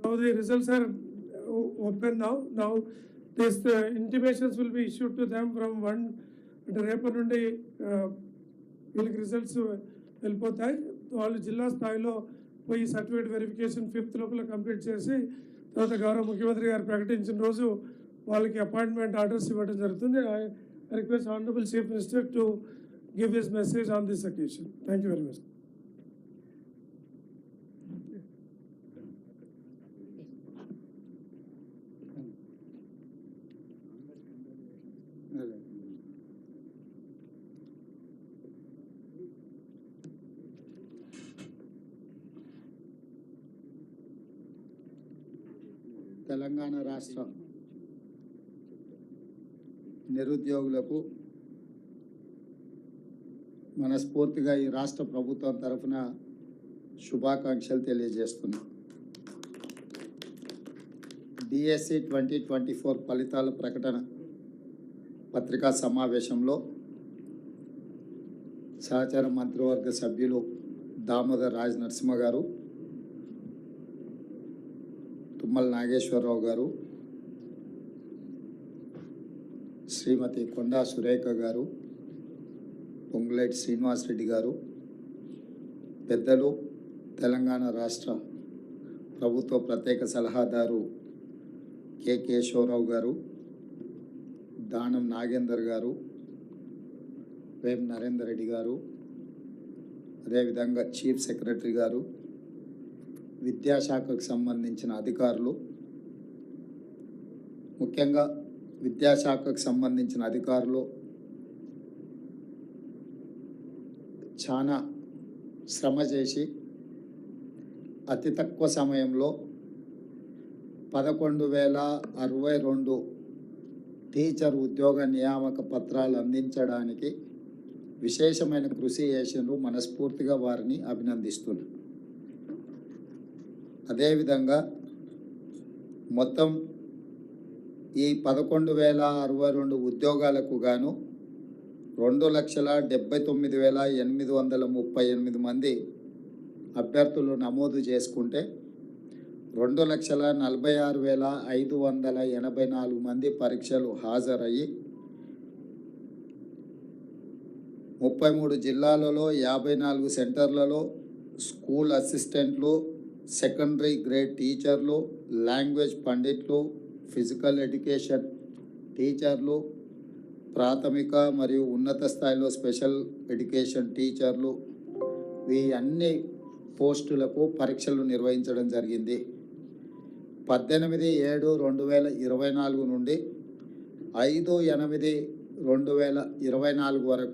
Now the results are open now. Now this intimations will be issued to them from one రేపటి నుండి వీళ్ళకి results వెళ్ళిపోతాయి. వాళ్ళు జిల్లా స్థాయిలో పోయి సర్టిఫికేట్ వెరిఫికేషన్ 5th లోపల కంప్లీట్ చేసి తర్వాత గౌరవ ముఖ్యమంత్రి గారు ప్రకటించిన రోజు వాళ్ళకి అపాయింట్మెంట్ ఆర్డర్స్ ఇవ్వడం జరుగుతుంది. I request honourable chief minister to give his message on this occasion. Thank you very much. Telangana రాష్ట్ర నిరుద్యోగులకు మనస్ఫూర్తిగా ఈ రాష్ట్ర ప్రభుత్వం తరఫున శుభాకాంక్షలు తెలియజేస్తున్నాం. డిఎస్సి 2024 ఫలితాల ప్రకటన పత్రికా సమావేశంలో సహచార మంత్రివర్గ సభ్యులు దామోదర్ రాజ్ నరసింహ గారు, తుమ్మల నాగేశ్వరరావు గారు, శ్రీమతి కొండా సురేఖ గారు, పొంగులేటి శ్రీనివాసరెడ్డి గారు, పెద్దలు తెలంగాణ రాష్ట్ర ప్రభుత్వ ప్రత్యేక సలహాదారు కె కేశవరావు గారు, దానం నాగేందర్ గారు, వేం నరేందర్ రెడ్డి గారు, అదేవిధంగా చీఫ్ సెక్రటరీ గారు, విద్యాశాఖకు సంబంధించిన అధికారులు, ముఖ్యంగా విద్యాశాఖకు సంబంధించిన అధికారులు చాలా శ్రమ చేసి అతి తక్కువ సమయంలో 11,062 టీచర్ ఉద్యోగ నియామక పత్రాలు అందించడానికి విశేషమైన కృషి చేసినారు. మనస్ఫూర్తిగా వారిని అభినందిస్తున్నారు. అదేవిధంగా మొత్తం ఈ 11,062 ఉద్యోగాలకు గాను 2,79,838 మంది అభ్యర్థులు నమోదు చేసుకుంటే 2,46,584 మంది పరీక్షలు హాజరయ్యి 33 జిల్లాలలో 54 సెంటర్లలో స్కూల్ అసిస్టెంట్లు, సెకండరీ గ్రేడ్ టీచర్లు, లాంగ్వేజ్ పండిట్లు, ఫిజికల్ ఎడ్యుకేషన్ టీచర్లు, ప్రాథమిక మరియు ఉన్నత స్థాయిలో స్పెషల్ ఎడ్యుకేషన్ టీచర్లు, ఈ అన్ని పోస్టులకు పరీక్షలు నిర్వహించడం జరిగింది. 18/7/2024 నుండి 5/8/2024 వరకు